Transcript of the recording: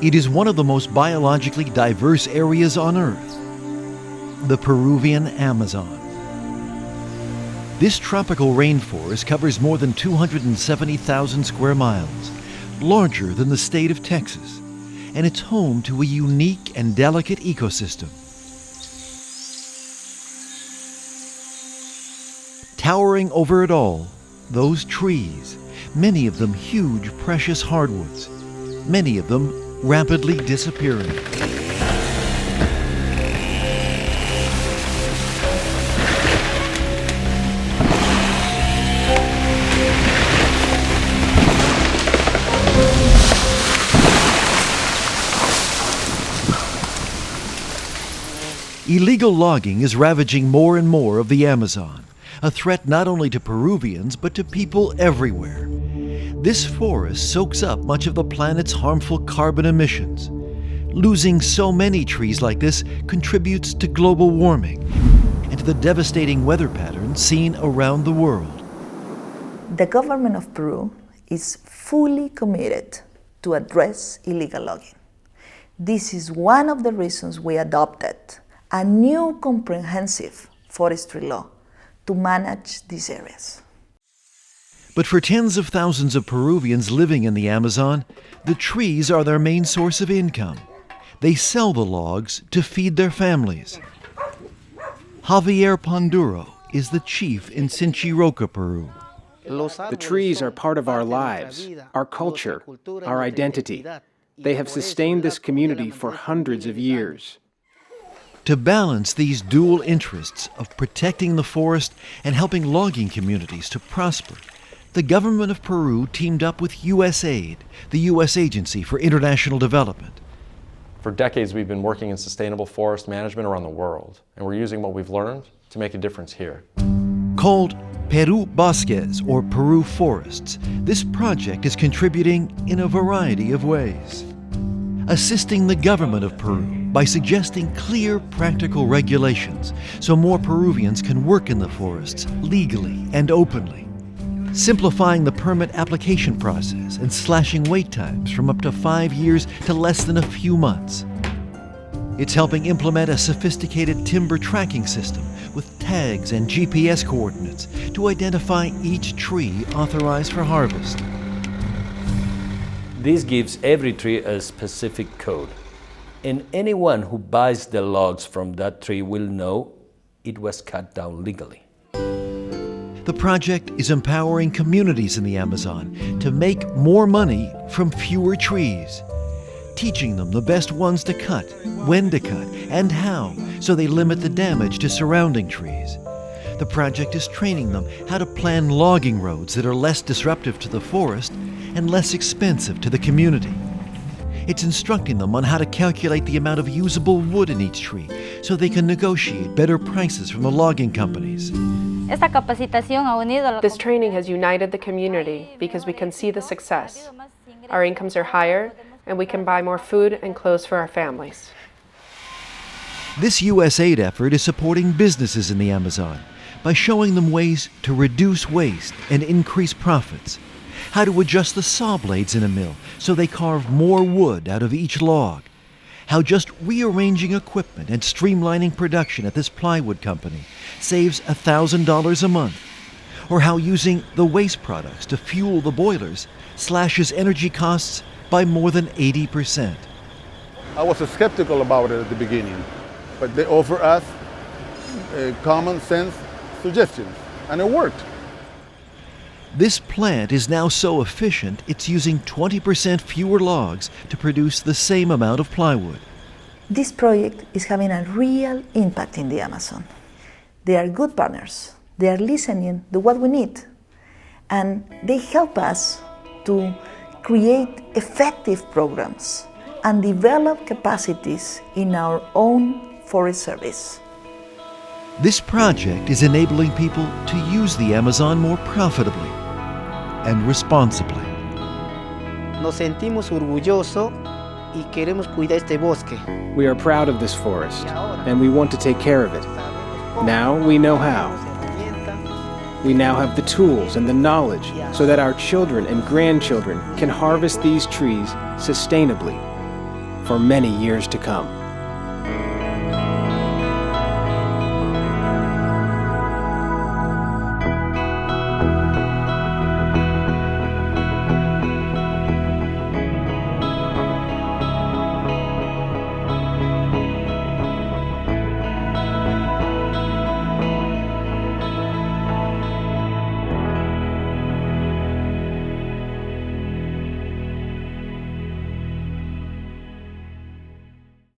It is one of the most biologically diverse areas on Earth, the Peruvian Amazon. This tropical rainforest covers more than 270,000 square miles, larger than the state of Texas, and it's home to a unique and delicate ecosystem. Towering over it all, those trees, many of them huge, precious hardwoods, many of them rapidly disappearing. Illegal logging is ravaging more and more of the Amazon, a threat not only to Peruvians but to people everywhere. This forest soaks up much of the planet's harmful carbon emissions. Losing so many trees like this contributes to global warming and to the devastating weather patterns seen around the world. The government of Peru is fully committed to address illegal logging. This is one of the reasons we adopted a new comprehensive forestry law to manage these areas. But for tens of thousands of Peruvians living in the Amazon, the trees are their main source of income. They sell the logs to feed their families. Javier Panduro is the chief in Sinchiroca, Peru. The trees are part of our lives, our culture, our identity. They have sustained this community for hundreds of years. To balance these dual interests of protecting the forest and helping logging communities to prosper, the government of Peru teamed up with USAID, the U.S. Agency for International Development. For decades, we've been working in sustainable forest management around the world, and we're using what we've learned to make a difference here. Called Peru Bosques, or Peru Forests, this project is contributing in a variety of ways. Assisting the government of Peru by suggesting clear, practical regulations so more Peruvians can work in the forests legally and openly. Simplifying the permit application process and slashing wait times from up to 5 years to less than a few months. It's helping implement a sophisticated timber tracking system with tags and GPS coordinates to identify each tree authorized for harvest. This gives every tree a specific code, and anyone who buys the logs from that tree will know it was cut down legally. The project is empowering communities in the Amazon to make more money from fewer trees, teaching them the best ones to cut, when to cut, and how, so they limit the damage to surrounding trees. The project is training them how to plan logging roads that are less disruptive to the forest and less expensive to the community. It's instructing them on how to calculate the amount of usable wood in each tree so they can negotiate better prices from the logging companies. This training has united the community because we can see the success. Our incomes are higher, and we can buy more food and clothes for our families. This USAID effort is supporting businesses in the Amazon by showing them ways to reduce waste and increase profits, how to adjust the saw blades in a mill so they carve more wood out of each log, how just rearranging equipment and streamlining production at this plywood company saves $1,000 a month, or how using the waste products to fuel the boilers slashes energy costs by more than 80%. I was skeptical about it at the beginning, but they offer us common sense suggestions, and it worked. This plant is now so efficient, it's using 20% fewer logs to produce the same amount of plywood. This project is having a real impact in the Amazon. They are good partners. They are listening to what we need. And they help us to create effective programs and develop capacities in our own forest service. This project is enabling people to use the Amazon more profitably and responsibly. Nos sentimos orgullosos y queremos cuidar este bosque. We are proud of this forest, and we want to take care of it. Now we know how. We now have the tools and the knowledge so that our children and grandchildren can harvest these trees sustainably. for many years to come.